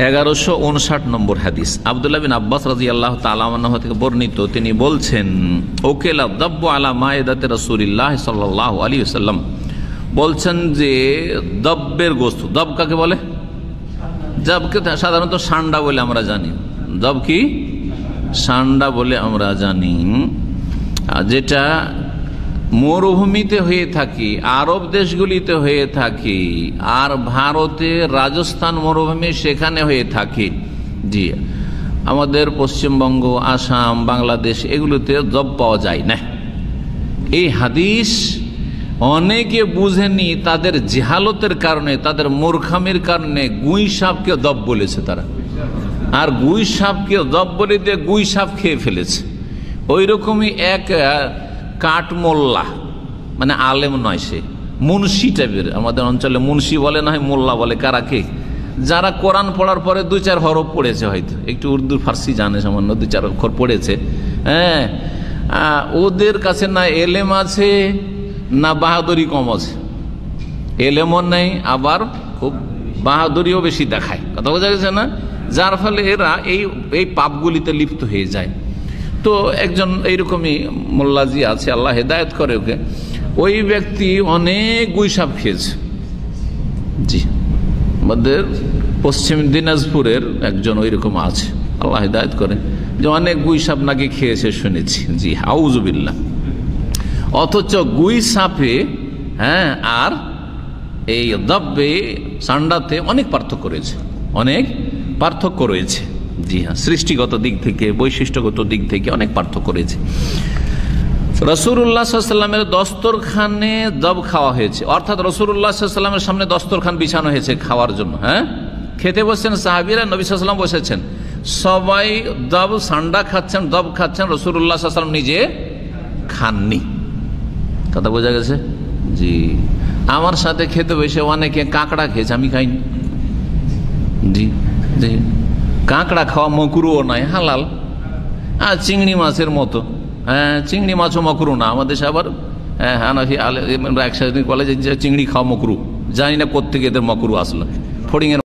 1159 নম্বর হাদিস আব্দুল্লাহ বিন আব্বাস রাদিয়াল্লাহু তাআলা আনহু থেকে বর্ণিত, তিনি বলছেন ওকেলা দাব্বু আলা মায়েদাতে রাসূলিল্লাহ সাল্লাল্লাহু আলাইহি ওয়াসাল্লাম, বলছেন যে দব্বের গোশত, দব কাকে বলে? দবকে সাধারণত সান্ডা বলে আমরা জানি। দব কি? সান্ডা বলে আমরা জানি। যেটা মরুভূমিতে হয়ে থাকে, আরব দেশগুলিতে হয়ে থাকে, আর ভারতে রাজস্থান মরুভূমি সেখানে হয়ে থাকে। জি, আমাদের পশ্চিমবঙ্গ, আসাম, বাংলাদেশ এগুলোতে দব পাওয়া যায় না। এই হাদিস অনেকে বুঝেনি, তাদের জেহালতের কারণে, তাদের মূর্খামির কারণে গুই সাপকে দব বলেছে তারা, আর গুই সাপকে দব বলে দিয়ে গুই সাপ খেয়ে ফেলেছে। ওই রকমই এক কাঠমোল্লা, মানে আলেম নয়, সে মুন্সি টাইপের, আমাদের অঞ্চলে মুন্সি বলে না হয় মোল্লা বলে, কারাকে যারা কোরআন পড়ার পরে 2-4 হরফ পড়েছে, হয়তো একটু উর্দু ফার্সি জানে, সামান্য 2-4 অক্ষর পড়েছে, হ্যাঁ, ওদের কাছে না এলেম আছে না বাহাদুরি কম আছে। এলেমও নেই, আবার খুব বাহাদুরিও বেশি দেখায়, কথা বোঝা গেছে না? যার ফলে এরা এই পাপগুলিতে লিপ্ত হয়ে যায়। তো একজন এইরকমই মোল্লাজি আছে, আল্লাহ হেদায়েত করে ওকে, ওই ব্যক্তি অনেক গুই সাপ খেয়েছে। জি, আমাদের পশ্চিম দিনাজপুরের একজন ওইরকম আছে, আল্লাহ হেদায়েত করে, যে অনেক গুই সাপ নাকি খেয়েছে শুনেছি। জি, আউযুবিল্লাহ। অথচ গুই সাপে, হ্যাঁ, আর এই দব্বে, সান্ডাতে অনেক পার্থক্য রয়েছে, অনেক পার্থক্য রয়েছে। জি হ্যাঁ, সৃষ্টিগত দিক থেকে, বৈশিষ্ট্যগত দিক থেকে অনেক পার্থক্য রয়েছে। রাসূলুল্লাহ সাল্লাল্লাহু আলাইহি ওয়াসাল্লামের দস্তরখানে দব খাওয়া হয়েছে, অর্থাৎ রাসূলুল্লাহ সাল্লাল্লাহু আলাইহি ওয়াসাল্লামের সামনে দস্তরখান বিছানো হয়েছে খাওয়ার জন্য। হ্যাঁ, খেতে বসছেন সাহাবীরা, নবী সাল্লাল্লাহু আলাইহি ওয়াসাল্লাম বসেছেন, সবাই দব সান্ডা খাচ্ছেন, দব খাচ্ছেন, রাসূলুল্লাহ সাল্লাল্লাহু আলাইহি ওয়াসাল্লাম নিজে খাননি। কথা বোঝা গেছে? জি, আমার সাথে খেতে বসে অনেকে কাঁকড়া খেয়েছে, আমি খাইনি। জি জি, কাঁকড়া খাওয়া মকরুও নয়, হালাল। আর চিংড়ি মাছের মতো, হ্যাঁ, চিংড়ি মাছও মকরু না। আমাদের দেশে আবার হানাফি একসাথে বলে যে চিংড়ি খাওয়া মকরু, জানি না কোত্থেকে এদের মকরু আসলো, ফড়িংয়ের